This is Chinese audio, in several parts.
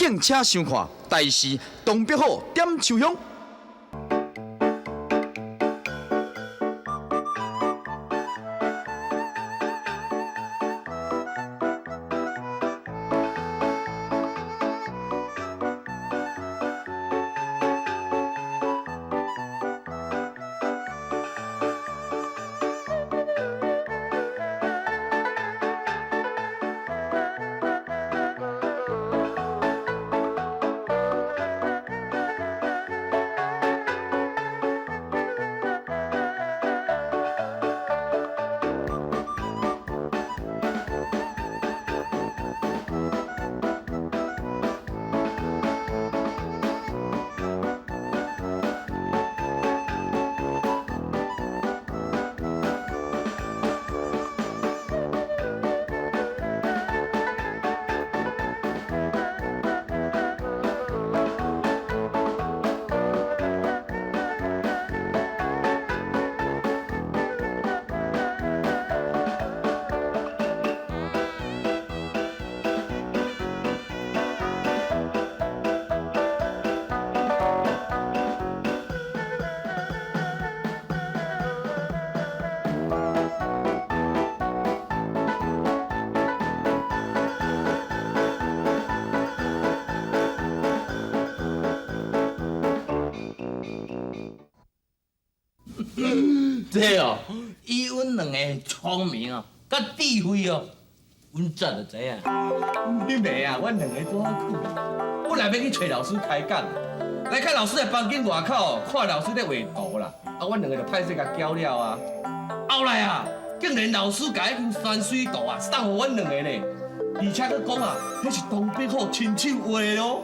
敬请收看台视东北虎点秋香。这哦，以阮两个聪明哦，甲智慧哦，阮早就知影。你妹啊，阮两个做好久，本来要去找老师开讲，来看老师的房间外口，看老师在画图啦。啊，阮两个就歹势甲交了啊。后来啊，竟然老师甲迄份山水图啊送互阮两个咧，而且佫讲啊，迄是东北虎亲手画的哦。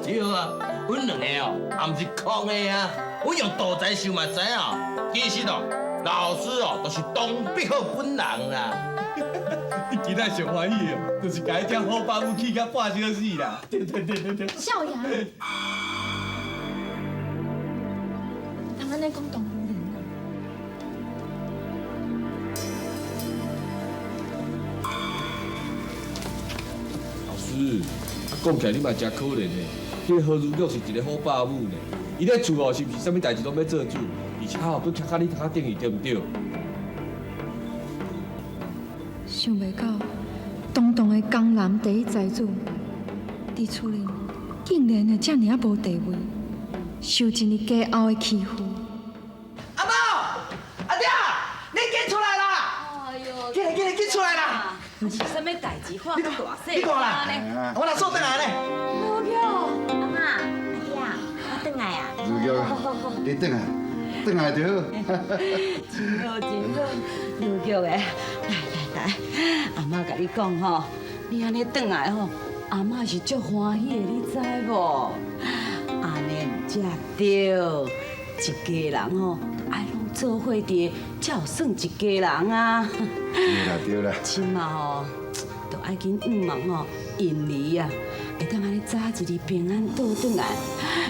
对啊，阮两个哦，也毋是空的啊。阮用图材想嘛知影，其实哦，老师哦，就是东北虎本人啦。你今仔上欢喜哦，就是甲迄只好爸母气甲半小时啦。对。少爷，人安尼讲动物园啊？老师，讲起来你嘛真可怜呢。迄个何如玉是一个好爸母呢。伊咧厝哦，是毋是啥物代志拢要做主？而且哦，佫徛到你头壳顶去，对毋对？想袂到，东东的江南第一财主，伫厝里竟然会遮尔啊无地位，受一日家后的欺负。阿茂，阿爹，你紧出来啦！哎呦，紧出来啦！是啥物代志？看大细你看啦，我若锁转来咧。如玉，阿妈，阿爹，我转来啊！如玉，你转来，转来就好。真好，如玉的，来，阿妈甲你讲吼，你安尼转来吼，阿妈是足欢喜的，你知无？安尼才对，一家人吼，爱拢做伙伫，才有算一家人啊。对啦。即嘛吼，都爱紧忙吼，因离啊，会当安尼早一日平安倒转来，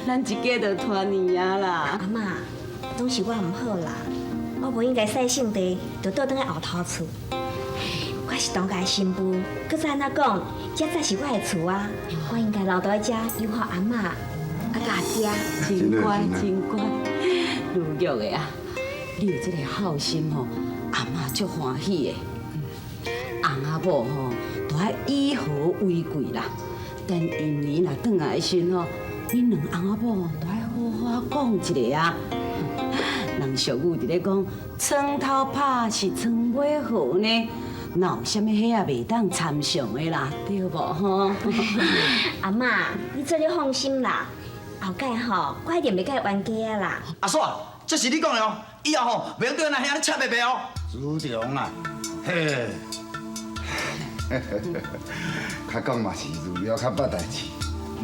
咱一家就团圆啊啦。阿嬷，拢是我唔好啦，我无应该洗性地，就倒转来后头厝。我是东家新妇，搁再安怎讲，这才是我的厝啊！我应该留在遮友好阿嬷，甲阿爹。真乖，如玉的啊，你有这个好心吼，阿嬷足欢喜的。翁仔某吼，都爱以和为贵啦。等因年若转来时吼，恁两翁仔某都爱好好讲一下啊。人俗语伫咧讲，床头拍是床尾和呢。哪有啥物迄啊袂当参详的啦，对无吼？阿嬷，你做你放心啦，后盖吼，我一定袂甲伊冤家啦。阿嫂，这是你讲的哦，以后吼，袂用对咱遐咧插白白哦。朱重啊，嘿，较讲嘛是如了较捌代志，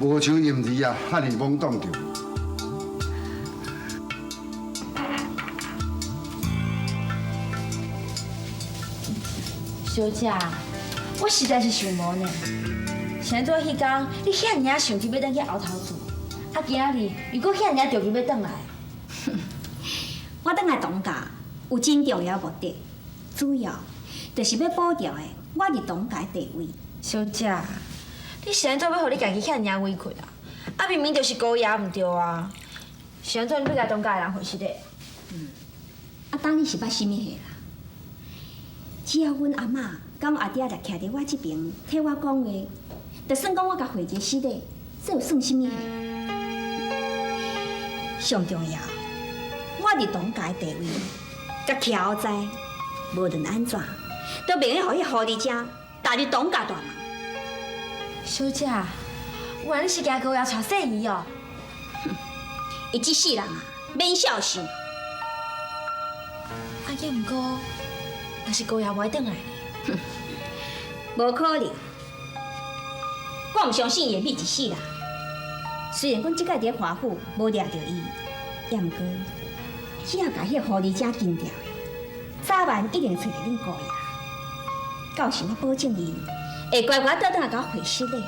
无像阴儿啊，遐尼懵懂着。小姐，我实在是想无呢。现在迄天，你遐尔啊想着要转去后头厝，啊今仔日如果遐尔啊着急要转来，我转来东家有真重要目的，主要就是要保障的我伫东家的地位。小姐，你是安怎要互你家己遐尔委屈啊？啊，明明就是高爷唔对啊！是安怎你要甲东家的人回失礼？啊，当你是捌什么货啦？只要阮阿嬷甲阮阿爹来徛伫我这边替我讲话，就算讲我甲回一个失礼，这有算什么货？上重要，我伫东家的地位，甲徛好在，无论安怎，都免互迄狐狸精踏入东家大门。小姐，有人你是惊高爷娶细姨哦？伊这世人啊，免孝心。啊，也毋过，若是高爷袂转来呢？无可能，我毋相信伊会秘一世人。虽然阮即摆伫华府无掠着伊，也毋过，只要甲迄狐狸精惊掉的，早晚一定找着恁高爷。到时我保证伊会乖乖倒转来甲我回失礼。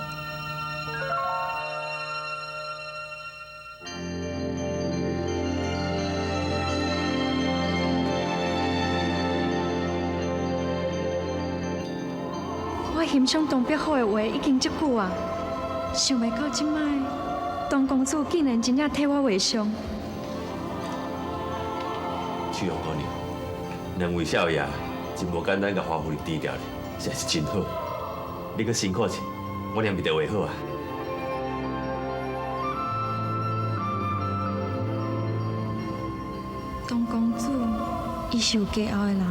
我欣赏东北好的话已经足久啊，想袂到即摆东公主竟然真正替我画上。秋阳姑娘，两位少爷真无简单，甲华府里低调咧，实在是真好。你阁辛苦些，我念袂得画好啊。东公主，伊是有家后的人，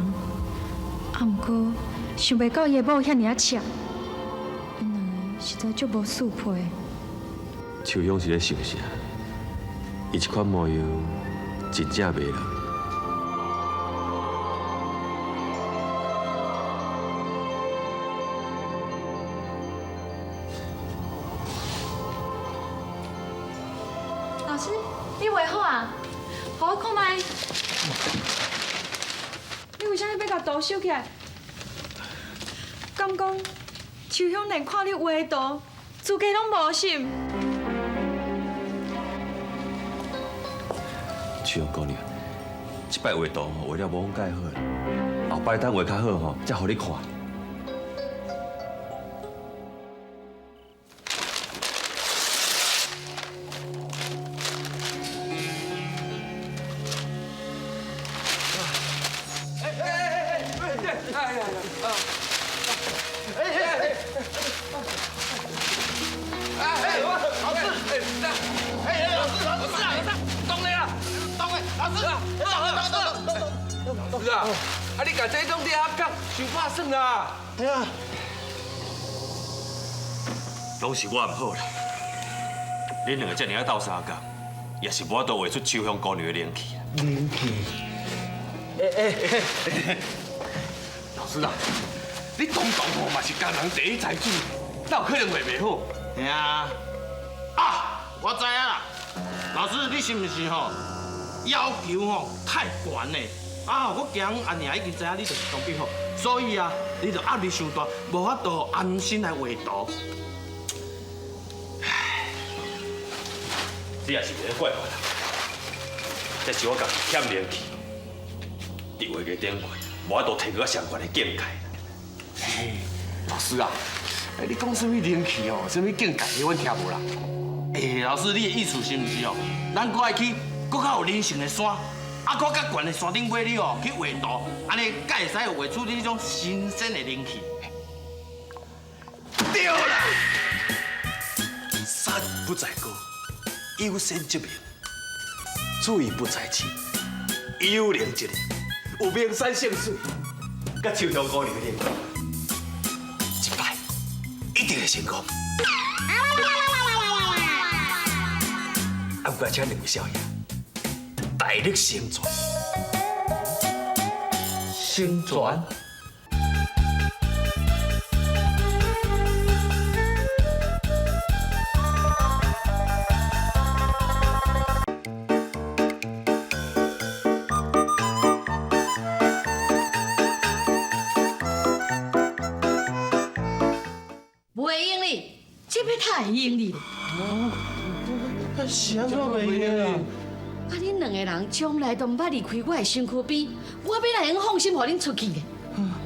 啊，毋过想袂到伊的某遐尔赤，因两个实在足无适配。秋阳是咧想啥？伊这款模样真正袂人。老师，你画好啊？互我看卖。你为啥要甲图收起来？敢讲秋香连看你画的图，自家拢无信？秋阳姑娘，这摆画图吼画了无讲介好啦，后摆等画较好吼，才互你看。是啊，啊你甲这种底下讲想拍算啦。哎呀，拢是我唔好啦。恁两个遮尔斗相共，也是无法度画出秋香姑娘的灵气啦。灵气。老师啊，你东东吼嘛是工人第一才子，哪有可能画袂好？嘿啊！啊，我知影啦。老师，你是毋是吼要求吼太悬嘞？啊，我惊阿娘已经知影你就是东北好，所以啊，你就压力伤大，无法度安心来画图。唉，你也是袂怪我啦。这是我家己欠灵气，伫画个顶悬，无法度提高上悬的境界。嘿，老师啊，你讲什么灵气哦，什么境界，阮听无啦。老师，你的意思是毋是哦？咱搁爱去搁较有灵性的山，啊，搁较悬的山顶尾去哦，去画图，安尼才会使画出你这种新鲜的灵气。对啦，山不在高，有仙则名；水不在深，有灵则灵。有名山胜水，甲秋香姑娘的灵气，一摆一定会成功。啊，不过请两位少爷大力宣传。宣传。袂用哩，这要太用哩。是安怎袂用啊？啊，恁两个人从来都毋捌离开我的身躯边，我要哪能放心互恁出去呢？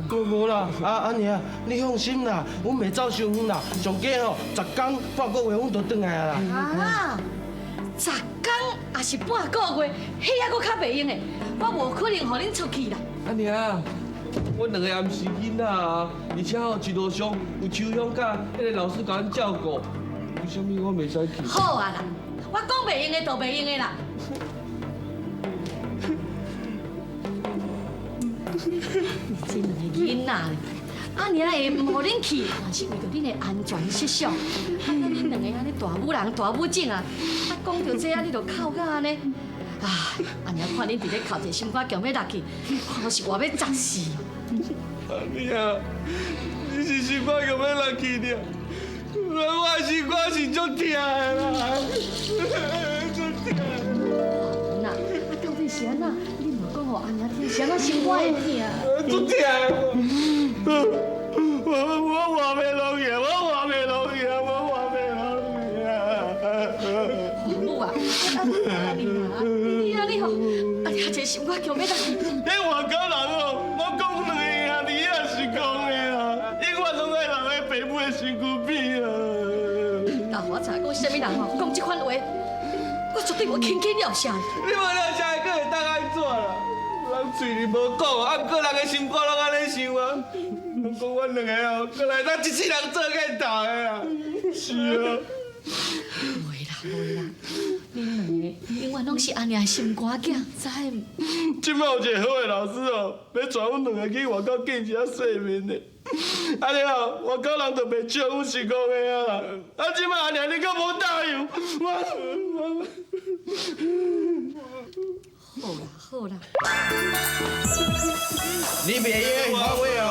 无啦，娘，你放心啦，阮袂走伤远啦，上计吼10天半个月，阮就转来啦。啊，10天也是半个月，迄还佫较袂用的，我无可能互恁出去啦。娘，阮2个也毋是囡仔啊，而且吼一路上有秋香甲迄个老师甲阮照顾，为什么我袂使去？好啊啦，我讲袂用的就袂用的啦。这2个囡仔，娘会唔互恁去，嘛是为着恁的安全设想。恁2个安尼大母人大母种啊，讲到这啊，你就哭到安尼。娘看恁伫咧哭，一心肝强要落去，我是活要砸死。娘，你是心肝强要落去了，我的心肝是足痛的啦，足痛的。那到底是安怎？你莫讲互娘听，是安怎心肝会痛？足痛的，我活袂落去，我活袂落去，我活袂落去啊！母啊，你啊你吼，一个心肝强要落去。迄外口人哦，我讲2个兄弟也是讲的啦，永远拢爱人的爸母的身躯边啊。但我知讲什么人吼，讲这款话，我绝对无轻轻了声。你无了声，佫会当安怎啦？人嘴里无讲，啊，不过人的心肝拢安尼想啊。拢讲阮2个哦，佫来当一世人做个头的啦。是啊。袂啦袂啦，恁2个永远拢是安尼的心肝囝，知唔？即摆有一个好的老师哦，要带阮2个去外口见一下世面的。安尼哦，外口人就袂笑阮是讲的啊啦。啊，即摆阿娘你佫无答应，我。好啦好啦，你别耶，我会哦。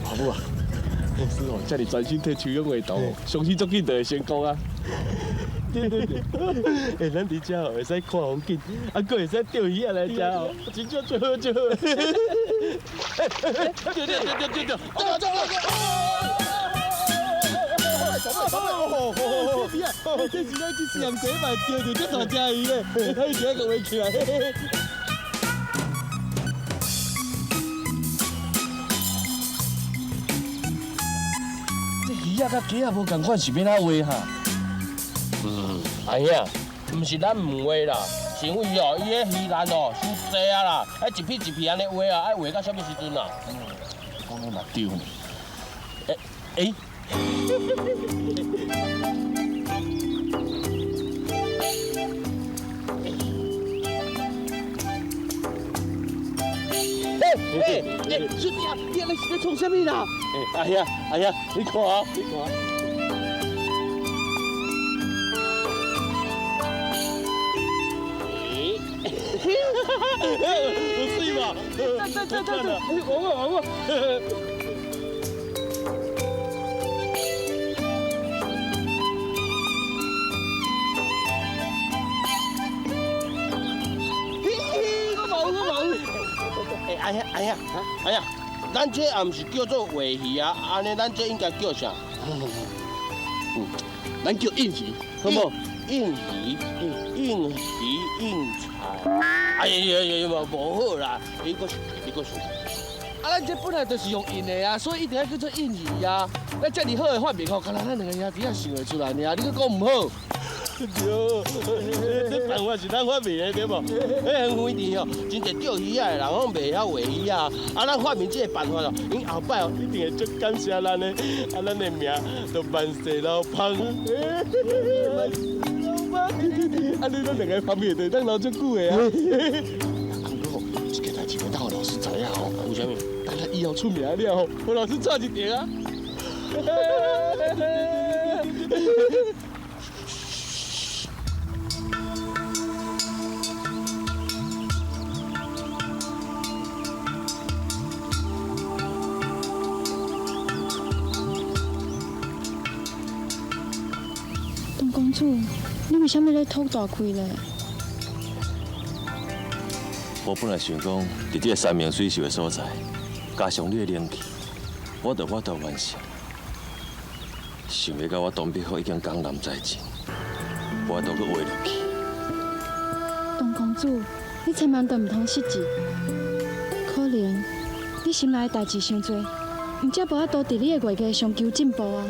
阿母啊，老师哦，遮尔专心替秋勇画图，相信足紧就会成功啊！对，咱伫遮哦会使看风景，啊，佫会使钓鱼啊来食哦，真正最好最好。钓！这是咱这世人第一摆钓到这大只鱼咧，还是一个围起来。鱼啊，甲鸡啊无共款，是要哪画哈？阿兄，毋是咱唔画啦，是因为哦，伊迄鱼篮哦，伤济啊啦，爱一片一片安尼画啊，爱画到什么时阵啊？讲你嘛对呢。兄弟啊，你安尼是要创什么啦？阿兄，你看啊，有水嘛？对，玩我。哎呀，咱这也毋是叫做画鱼啊，安尼咱这应该叫啥？咱叫应鱼，好不？应鱼，应菜。哎呀，无好啦，你个是。啊，咱这本来就是用印的啊，所以一定要叫做应鱼啊。咱这么好的发明哦，干那咱2个兄弟也想会出来尔，你搁讲唔好？对，这办法是咱发明的对无？迄远远哦，真侪钓鱼仔的人拢袂晓画鱼啊，咱发明这个办法哦，因后摆哦一定会足感谢咱的，咱的名就万世老芳。你咱2个发明就当留足久的啊。不过这个代志袂当互老师知影吼，为什么？等他以后出名了吼，互老师抓一条啊。东公主，你为什么咧吐大开咧？我本来想讲，伫这个山明水秀的所在，加上你的灵气，我就完成。想袂到我东北虎已经江南在前，我都搁活落去。东公主，你千万都唔通失志，可能你心内的代志伤多，唔则无法度伫你的外界上求进步啊。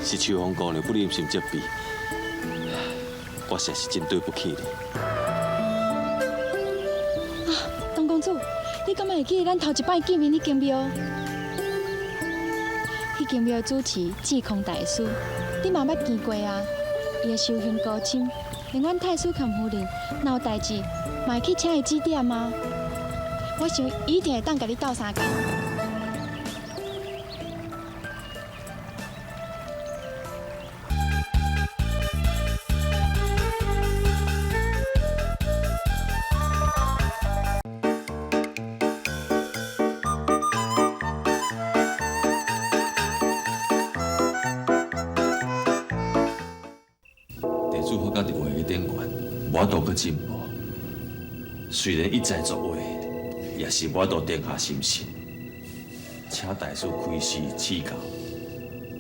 是秋风姑娘不忍心责备，我实是真对不起你。东公主，你敢会记得咱头一摆见面迄间庙？迄间庙的主持智空大师，你嘛捌见过啊？伊的修行高深，连阮太师兼夫人若有代志，嘛会去请伊指点啊。我想伊一定会当甲你斗相共。地主好，家己话语顶悬，我都搁进步。虽然一再作为，也是我都定下心神，请大师开示指教。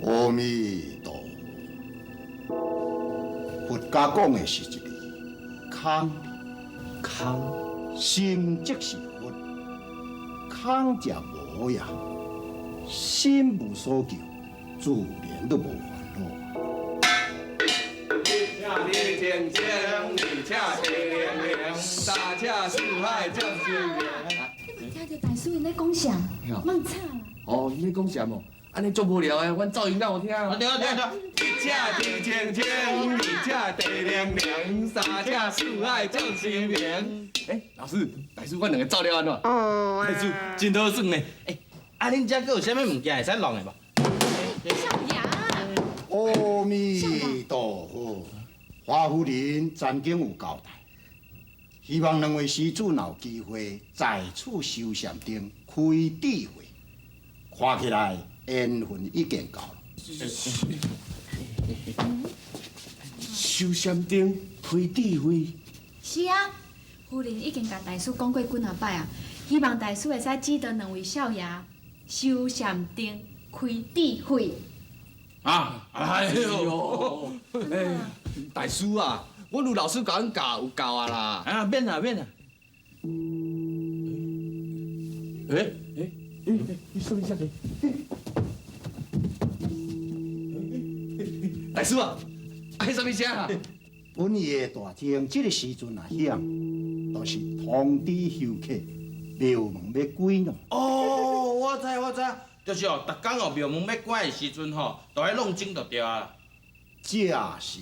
阿弥陀佛，佛家讲的是一个空，空心即是佛，空则无呀，心无所求，自然都无烦恼。你清清，你恰地灵灵，三恰四海正修灵。你听到大师因咧讲啥？莫吵啦！哦，你咧讲啥哦？安尼足无聊的，阮噪音敢有听？对啊对啊对啊！一恰地清清，二恰地灵灵，三恰四海正修灵。老师，大师，阮两个走了安怎？大师真好耍呢！恁遮阁有啥物物件会使弄的无？少爷，阿弥陀佛，华夫人曾经有交代，希望两位施主若有机会在此修禅定开智慧，看起来缘分已经到了。修禅定开智慧。是啊，夫人已经甲大师讲过几啊摆啊，希望大师会使指导两位少爷修禅定开智慧。哎呦，大师啊，阮有老师甲阮教，有教啊啦。啊，免啦免啦。你说一下给。大师啊，迄什么声啊？本意的大厅，这个时阵啊响，就是通知游客庙门要关咯。哦，我知，就是哦，逐工哦庙门要关的时阵吼，都爱弄钟就对啊。这是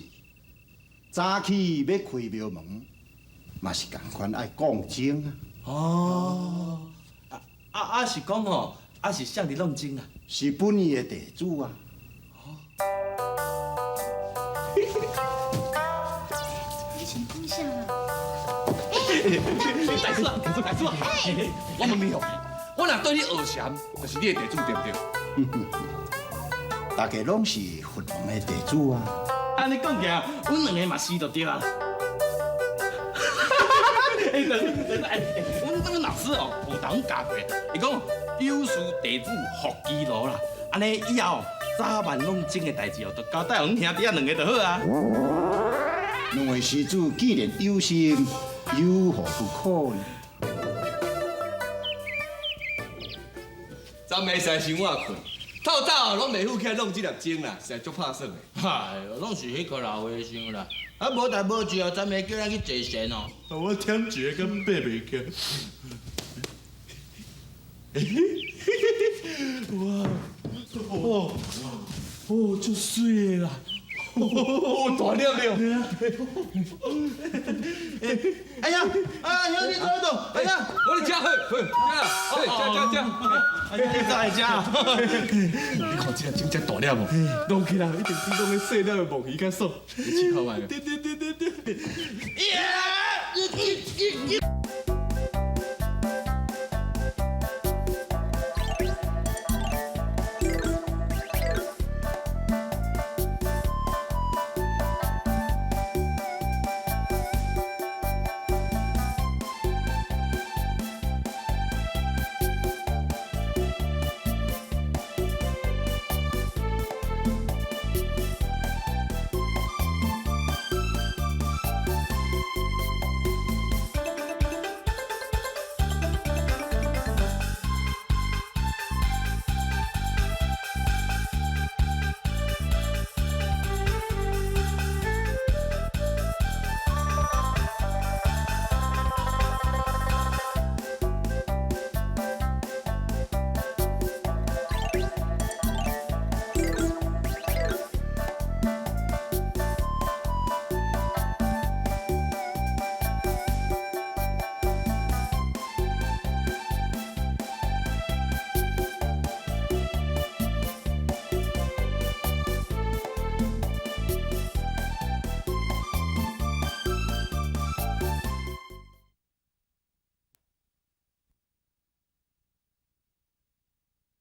早起要开庙门，嘛是共款爱讲经啊。哦，是讲吼，是向你弄钟啊。是本意的地主啊。你先讲啥啦？大师啊，我问你哦，我若对你学禅，就是你的地主对不对？大家拢是佛门的地主啊。安尼讲起来，阮两个嘛是就对啊。阮老师哦，有同教过，伊讲有事地主福基路啦，安尼以后早晚弄钟的代志哦，就交代阮兄弟仔两个就好啊。两位施主既然有心，有何不可呢？昨暝使伤晚困，透早拢袂赴起来弄这粒钟啦，实在足拍算的。哎呦，拢是迄个老和尚啦，啊无代无志哦，昨暝叫咱去坐仙哦。我听一个跟爬袂起。哇，足水的啦！大粒了。哎呀，啊，兄弟，坐到，哎呀，我来吃，吃。哎呀，你再来吃。你看这真正大粒哦，弄起来一定比拢个细粒的墨鱼较爽，你试看卖。对。